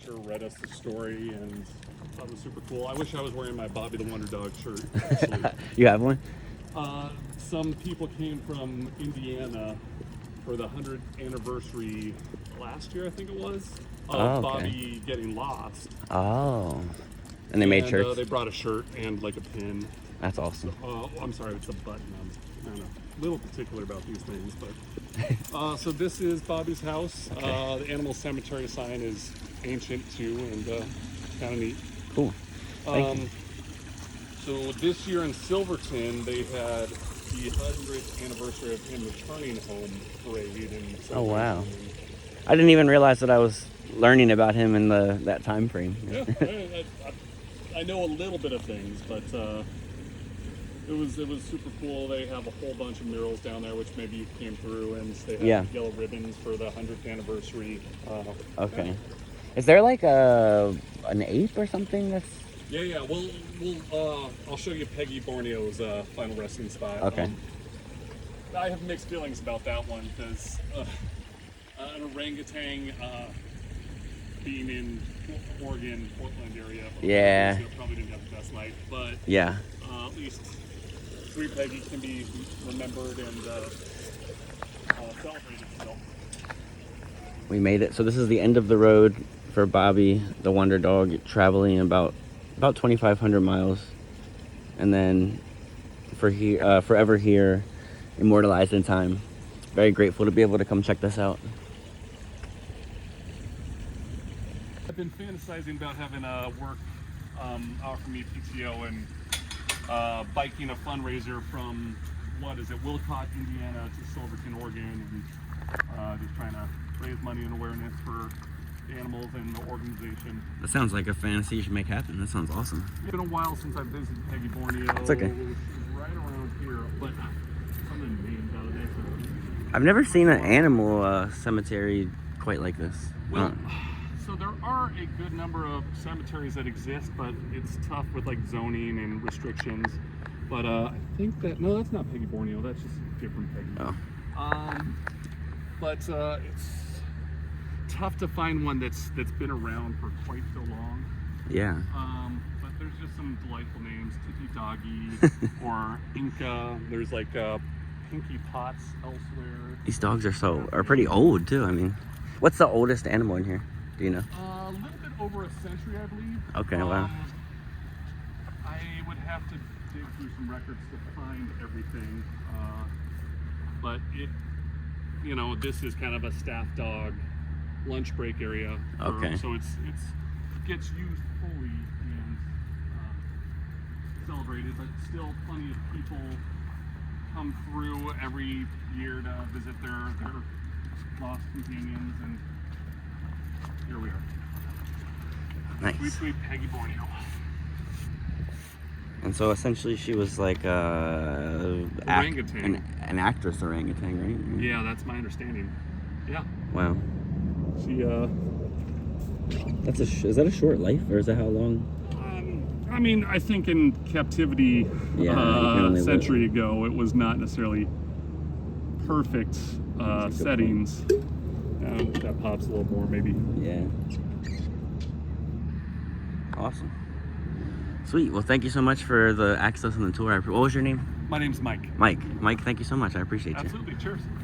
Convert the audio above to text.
picture, read us the story, and thought it was super cool. I wish I was wearing my Bobbie the Wonder Dog shirt, actually. You have one? Some people came from Indiana for the 100th anniversary last year, I think it was, of Bobbie getting lost. Oh. And they made shirts? They brought a shirt and like a pin. That's awesome. So, I'm sorry, it's a button. I'm kind of a little particular about these things, but so this is Bobbie's house. The animal cemetery sign is ancient too, and kind of neat. Cool. Thank you. So this year in Silverton, they had the 100th anniversary of him returning home parade. And oh wow! I didn't even realize that I was learning about him in that time frame. Yeah, I know a little bit of things, but it was super cool. They have a whole bunch of murals down there, which maybe you came through, and they have yellow ribbons for the 100th anniversary. Okay. Yeah. Is there like an ape or something that's? Yeah. I'll show you Peggy Borneo's final resting spot. Okay. I have mixed feelings about that one because an orangutan being in Oregon, Portland area. Yeah. Probably didn't have the best night, but yeah. At least Sweet Peggy can be remembered and celebrated still. We made it. So this is the end of the road for Bobbie the Wonder Dog, traveling about 2,500 miles, and then forever here, immortalized in time. Very grateful to be able to come check this out. I've been fantasizing about having a work offer me PTO and biking a fundraiser from Wilcott, Indiana to Silverton, Oregon, and just trying to raise money and awareness for animals and the organization. That sounds like a fantasy you should make happen. That sounds awesome. It's been a while since I've visited Peggy Borneo. It's okay. It was right around here, but some of the names out of there. I've never seen an animal cemetery quite like this. Well, so there are a good number of cemeteries that exist, but it's tough with like zoning and restrictions. But I think no, that's not Peggy Borneo. That's just a different Peggy. Oh. But it's tough to find one that's been around for quite so long. Yeah. But there's just some delightful names, Tiki Doggy or Inca. There's like Pinky Pots elsewhere. These dogs are pretty old too. I mean, what's the oldest animal in here? Do you know? A little bit over a century, I believe. Okay, wow. I would have to dig through some records to find everything. But this is kind of a staff dog lunch break area. Okay. So it gets used fully and celebrated, but still plenty of people come through every year to visit their lost companions, and here we are. Nice. Sweet Peggy Borneo. And so essentially she was like orangutan. An actress orangutan, right? Yeah, that's my understanding. Yeah. Wow. She is that a short life, or is that how long? I mean, I think in captivity a century ago, it was not necessarily perfect settings. That pops a little more, maybe. Yeah. Awesome. Sweet. Well, thank you so much for the access and the tour. What was your name? My name's Mike. Mike, thank you so much. I appreciate you. Absolutely. Cheers.